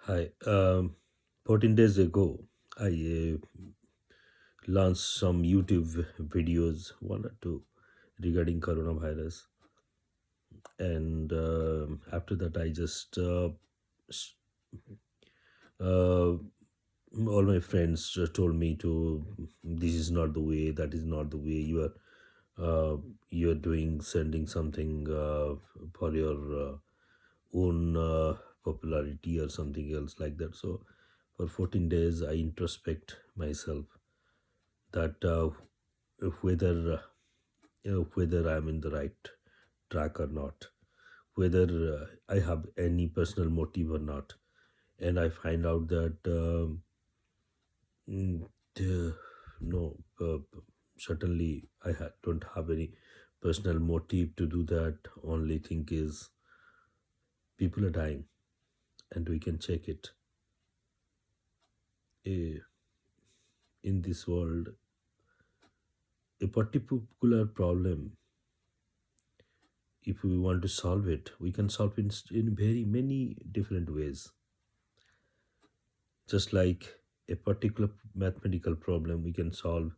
Hi. 14 days ago, I launched some YouTube videos, one or two, regarding coronavirus. And after that, I just, s- uh, all my friends told me to, this is not the way, that is not the way you're doing, sending something for your own popularity or something else like that. So for 14 days, I introspect myself that whether I'm in the right track or not, whether I have any personal motive or not, and I find out that mm, no, certainly don't have any personal motive to do that. Only thing is people are dying, and we can check it. Eh, in this world, a particular problem, if we want to solve it, we can solve it in very many different ways. Just like a particular mathematical problem, we can solve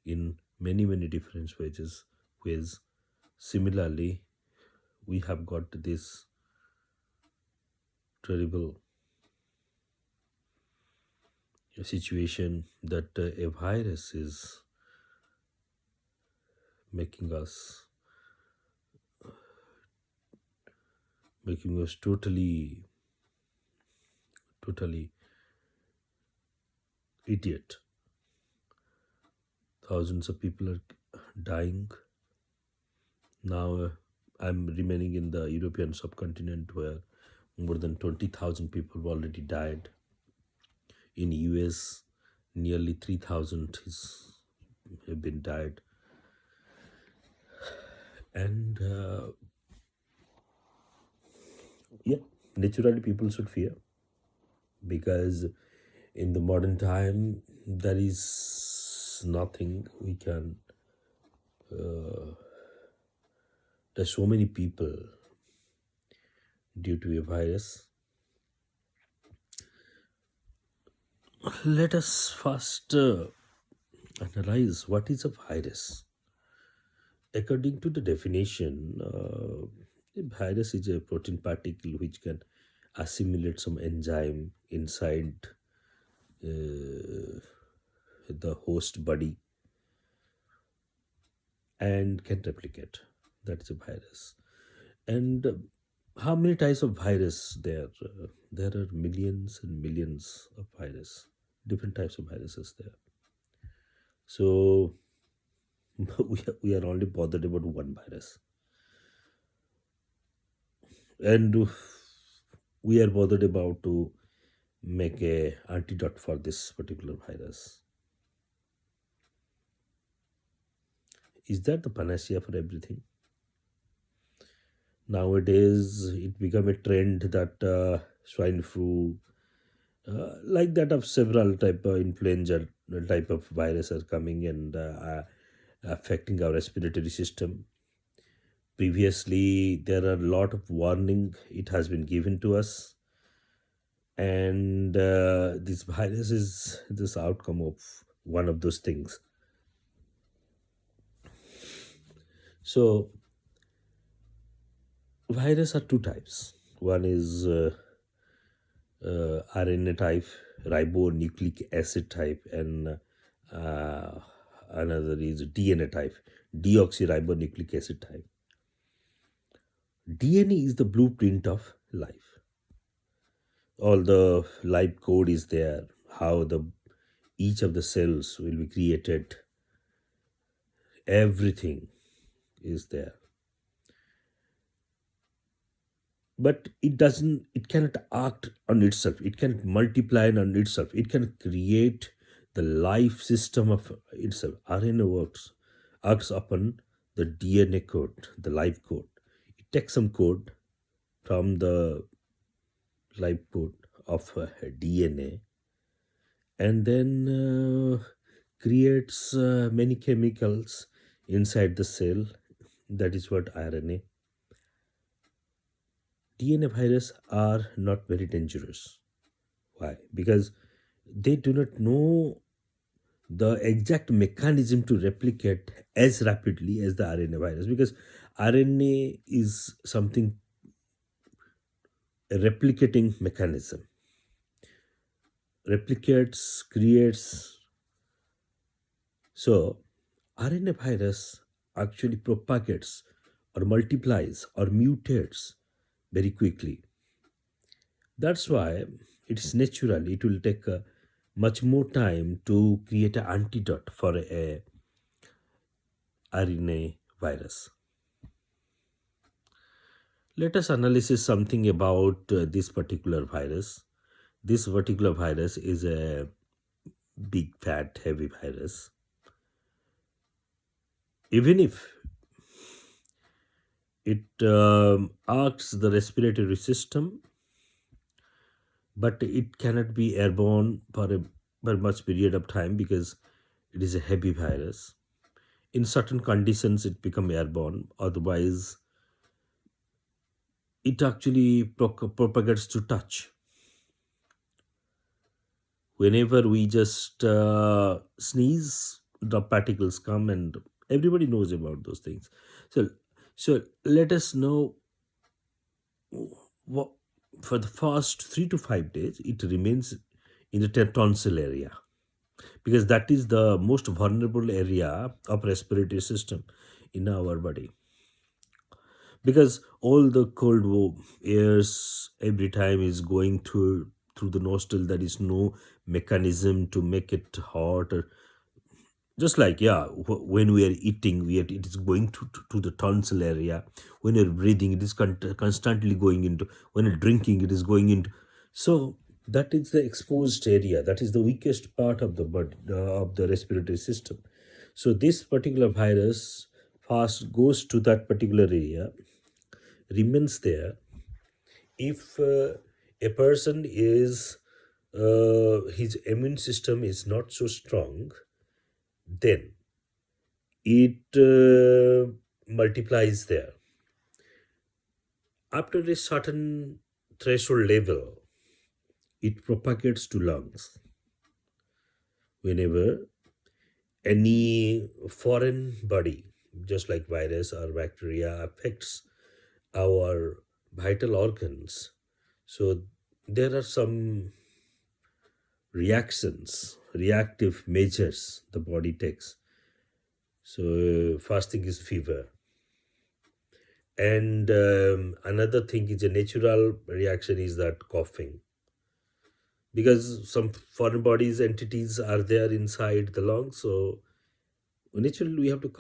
in many different ways. Similarly, we have got this terrible situation that a virus is making us totally idiot. Thousands of people are dying now. I'm remaining in the European subcontinent where more than 20,000 people have already died. In US, nearly 3,000 have been died. And yeah, naturally people should fear, because in the modern time there is nothing we can. There's so many people due to a virus. Let us first analyze what is a virus. According to the definition, a virus is a protein particle which can assimilate some enzyme inside the host body and can replicate. That is a virus. And how many types of virus there? There are millions and millions of virus, different types of viruses there. So we are only bothered about one virus, and we are bothered about to make a antidote for this particular virus. Is that the panacea for everything? Nowadays it become a trend that swine flu, like that of several type of influenza type of virus are coming and affecting our respiratory system. Previously there are a lot of warning it has been given to us, and this virus is this outcome of one of those things. So virus are two types. One is RNA type, ribonucleic acid type, and uh, another is DNA type, deoxyribonucleic acid type. DNA is the blueprint of life. All the life code is there. How the each of the cells will be created. Everything is there. But it cannot act on itself, it can multiply on itself, it can create the life system of itself. RNA acts upon the DNA code, the life code. It takes some code from the life code of DNA, and then creates many chemicals inside the cell. That is what RNA. DNA virus are not very dangerous. Why? Because they do not know the exact mechanism to replicate as rapidly as the RNA virus, because RNA is something, a replicating mechanism, replicates, creates. So RNA virus actually propagates or multiplies or mutates very quickly. That's why it's natural. It will take much more time to create an antidote for a RNA virus. Let us analyze something about this particular virus. This particular virus is a big, fat, heavy virus. Even if it arcs the respiratory system, but it cannot be airborne for much period of time because it is a heavy virus. In certain conditions, it become airborne. Otherwise, it actually propagates to touch. Whenever we just sneeze, the particles come, and everybody knows about those things. So let us know what, for the first 3 to 5 days, it remains in the tonsil area, because that is the most vulnerable area of respiratory system in our body, because all the airs every time is going through the nostril. There is no mechanism to make it hot, or just like, yeah, when we are eating, it is going to the tonsil area. When you're breathing, it is constantly going into. When you're drinking, it is going into. So that is the exposed area. That is the weakest part of the body, of the respiratory system. So this particular virus fast goes to that particular area, remains there. If a person is his immune system is not so strong, then it multiplies there. After a certain threshold level, it propagates to lungs. Whenever any foreign body, just like virus or bacteria, affects our vital organs, so there are some reactive measures the body takes. So first thing is fever, and another thing is a natural reaction is that coughing, because some foreign bodies entities are there inside the lungs. So naturally we have to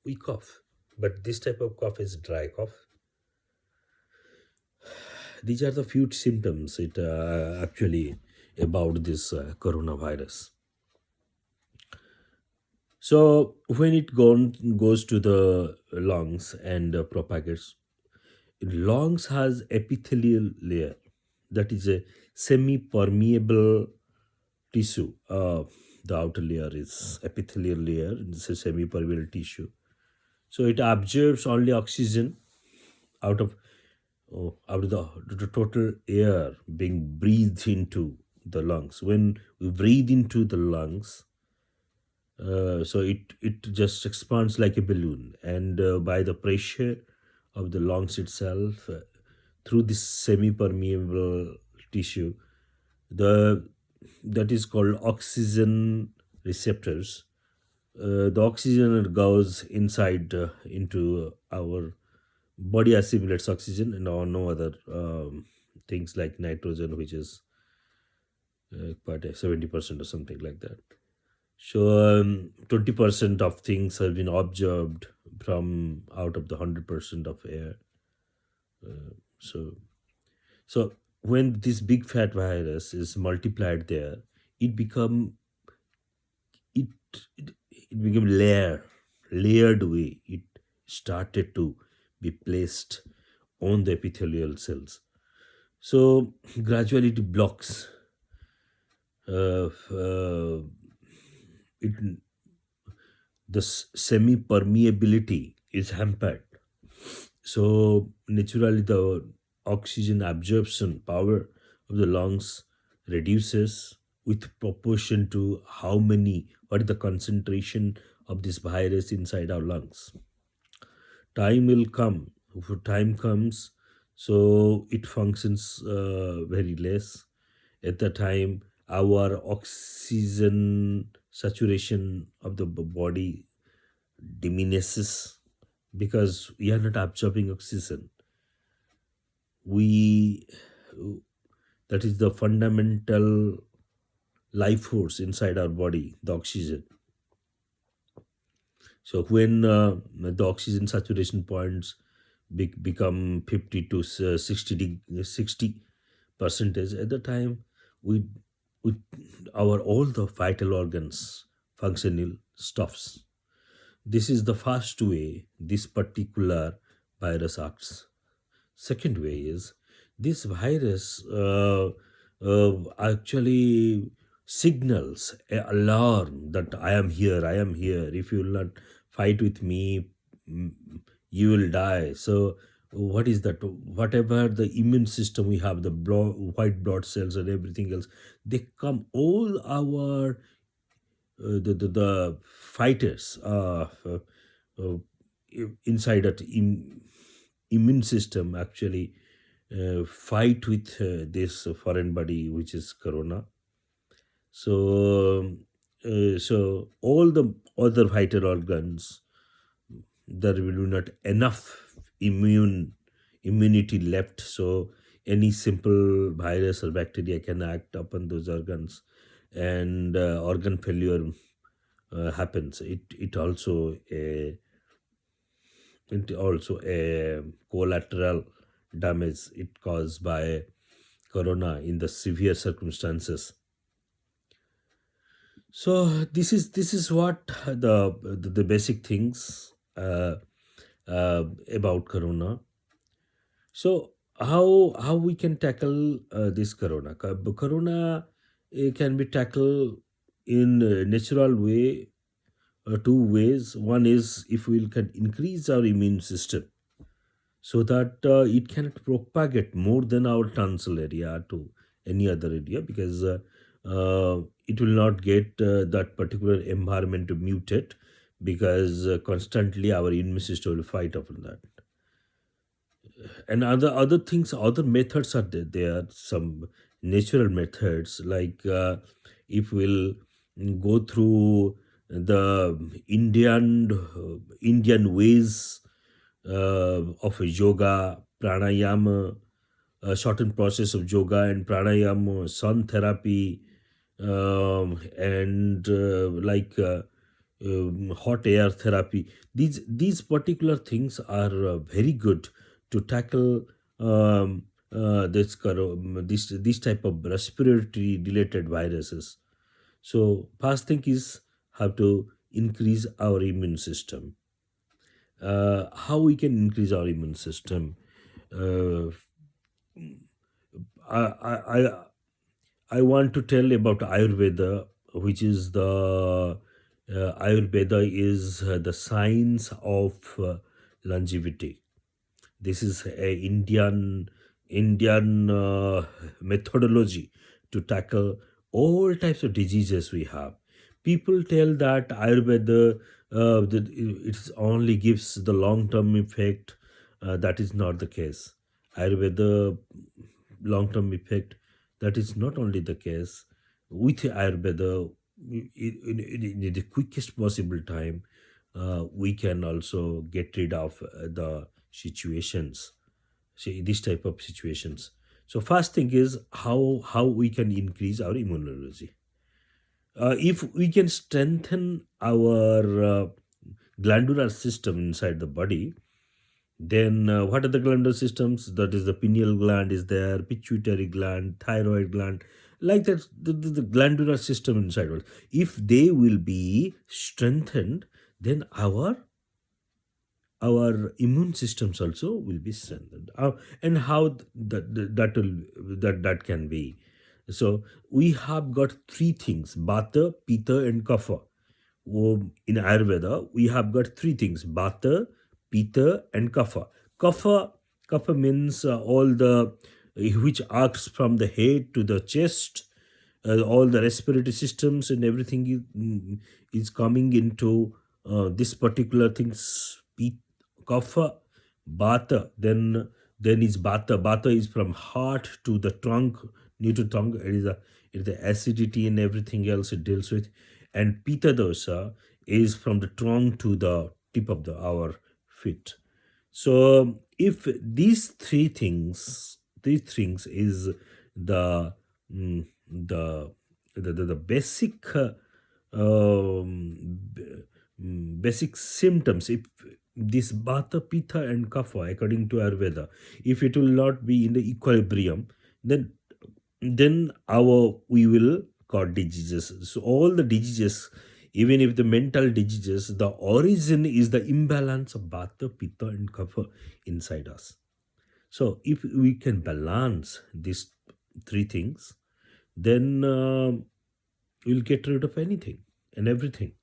we cough, but this type of cough is dry cough. These are the few symptoms it actually about this coronavirus. So when it goes to the lungs and propagates, lungs has epithelial layer, that is a semi-permeable tissue. The outer layer is epithelial layer. It's a semi-permeable tissue. So it absorbs only oxygen out of the total air being breathed into the lungs. When we breathe into the lungs, so it just expands like a balloon, and by the pressure of the lungs itself, through this semi-permeable tissue, the that is called oxygen receptors. The oxygen goes inside into our body, assimilates oxygen, and no other things like nitrogen, which is quite 70% or something like that. So 20% of things have been observed from out of the 100% of air. So so when this big fat virus is multiplied there, it become it it became layered way. It started to be placed on the epithelial cells. So gradually it blocks. It the semi permeability is hampered. So naturally the oxygen absorption power of the lungs reduces with proportion to what is the concentration of this virus inside our lungs. Time will come. If time comes, so it functions very less. At the time, our oxygen saturation of the body diminishes because we are not absorbing oxygen. We That is the fundamental life force inside our body, the oxygen. So when the oxygen saturation points become 50 to 60 percentage, at the time we, we our all the vital organs functional stops. This is the first way this particular virus acts. Second way is this virus actually signals a alarm that I am here, I am here. If you will not fight with me, mm, you will die. So, what is that? Whatever the immune system we have, the white blood cells and everything else, they come. All our the fighters inside that immune system actually fight with this foreign body which is corona. So all the other vital organs, there will be not enough immunity left, so any simple virus or bacteria can act upon those organs, and organ failure happens. It also a collateral damage it caused by corona in the severe circumstances. So this is what the basic things about corona. So how we can tackle this corona? Corona can be tackled in a natural way, two ways. One is if we can increase our immune system so that it cannot propagate more than our tonsil area to any other area, because it will not get that particular environment to mutate, because constantly our immune system will fight upon that. And other things, other methods are there. There are some natural methods, like if we'll go through the Indian ways of yoga, pranayama, a shortened process of yoga and pranayama, sun therapy, and hot air therapy. These particular things are very good to tackle this type of respiratory related viruses. So first thing is how to increase our immune system. How we can increase our immune system? Uh, I, I I I want to tell about Ayurveda, which is Ayurveda is the science of longevity. This is a Indian methodology to tackle all types of diseases we have. People tell that Ayurveda it only gives the long term effect. That is not the case. Ayurveda long term effect, that is not only the case. With Ayurveda, in the quickest possible time, we can also get rid of the situations, see this type of situations. So first thing is how we can increase our immunology. If we can strengthen our glandular system inside the body, then what are the glandular systems? That is the pineal gland is there, pituitary gland, thyroid gland, like that. The glandular system inside. If they will be strengthened, then our immune systems also will be strengthened. And how that can be. So we have got three things: Vata, Pitta, and Kapha. In Ayurveda, we have got three things: Vata, Pitta, and Kapha. Kapha means all the which arcs from the head to the chest, all the respiratory systems and everything is coming into this particular things, kapha, bata. Then is bata. Bata is from heart to the trunk, near to tongue. It is the acidity and everything else it deals with. And pitta dosa is from the trunk to the tip of our feet. So if these things is the the the basic basic symptoms. If this Vata, Pitta, and Kapha, according to Ayurveda, if it will not be in the equilibrium, then our we will got diseases. So all the diseases, even if the mental diseases, the origin is the imbalance of Vata, Pitta, and Kapha inside us. So if we can balance these three things, then we'll get rid of anything and everything.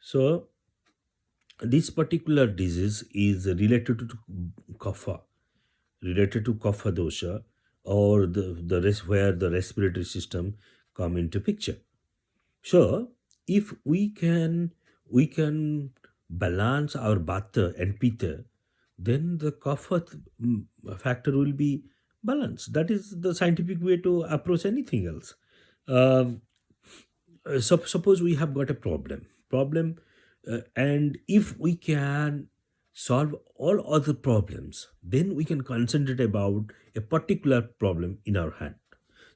So this particular disease is related to kapha, dosha, or the rest where the respiratory system come into picture. So if we can balance our Vata and Pitta, then the kapha factor will be balanced. That is the scientific way to approach anything else. Um, suppose we have got a problem, and if we can solve all other problems, then we can concentrate about a particular problem in our hand.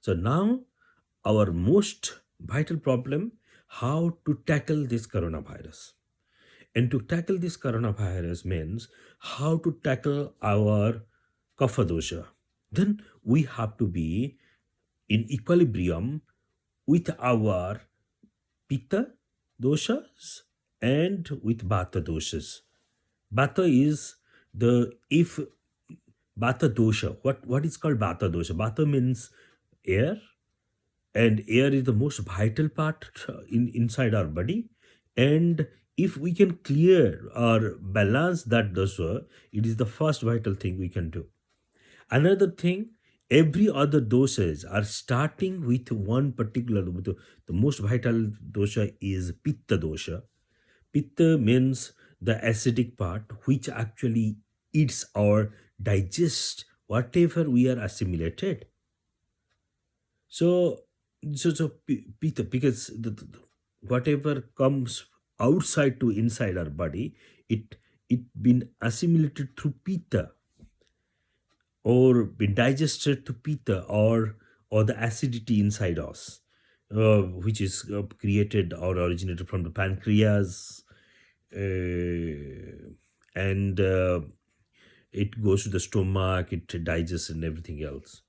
So now our most vital problem, how to tackle this coronavirus. And to tackle this coronavirus means how to tackle our kapha dosha. Then we have to be in equilibrium with our pitta doshas and with vata doshas. Vata is the if vata dosha. What is called vata dosha? Vata means air, and air is the most vital part inside our body. And if we can clear or balance that dosha, it is the first vital thing we can do. Another thing, every other dosas are starting with one particular, the most vital dosha is pitta dosha. Pitta means the acidic part, which actually eats or digests whatever we are assimilated. So, pitta, because whatever comes outside to inside our body, it been assimilated through pitta, or been digested to pitta, or the acidity inside us, which is created or originated from the pancreas, and it goes to the stomach, it digests and everything else.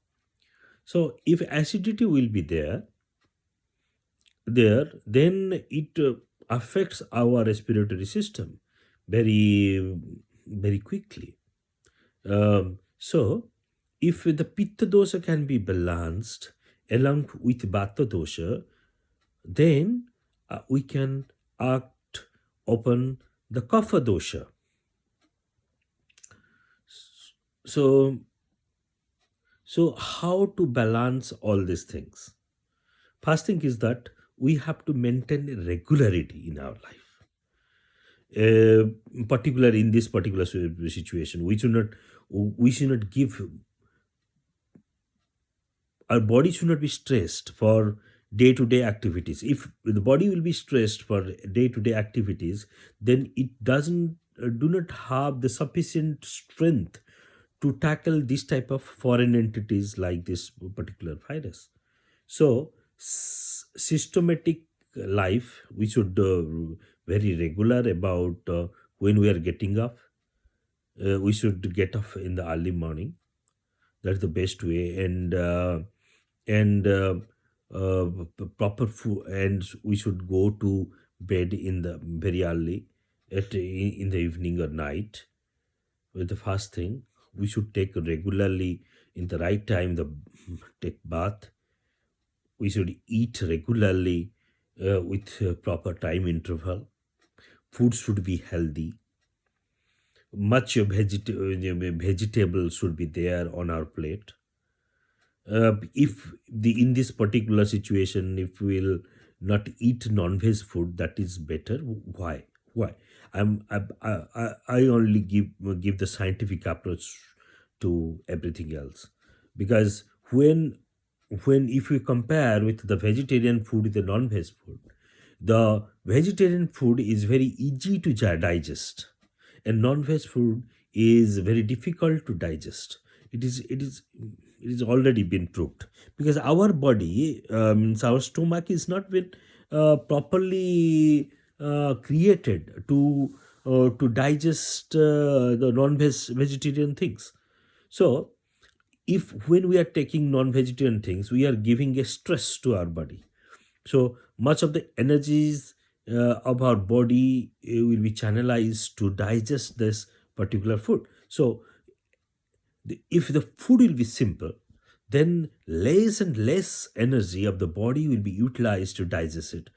So if acidity will be there, then it affects our respiratory system very very quickly. So if the pitta dosha can be balanced along with vata dosha, then we can act upon the kapha dosha. So how to balance all these things? First thing is that we have to maintain regularity in our life. Particular in this particular situation, we should not give, our body should not be stressed for day to day activities. If the body will be stressed for day to day activities, then it doesn't do not have the sufficient strength to tackle this type of foreign entities like this particular virus. So systematic life, we should very regular about when we are getting up. We should get up in the early morning. That's the best way. And proper food, and we should go to bed in the very early, in the evening or night. With the first thing, we should take regularly in the right time, the take bath. We should eat regularly with proper time interval. Food should be healthy. Much vegetable should be there on our plate. if the in this particular situation, if we'll not eat non-veg food, that is better. Why? I only give the scientific approach to everything else, because when if we compare with the vegetarian food with the non-veg food, the vegetarian food is very easy to digest, and non-veg food is very difficult to digest. It is already been proved, because our body, means our stomach is not been properly created to digest the non-veg vegetarian things. So if when we are taking non-vegetarian things, we are giving a stress to our body. So much of the energies of our body will be channelized to digest this particular food. So if the food will be simple, then less and less energy of the body will be utilized to digest it.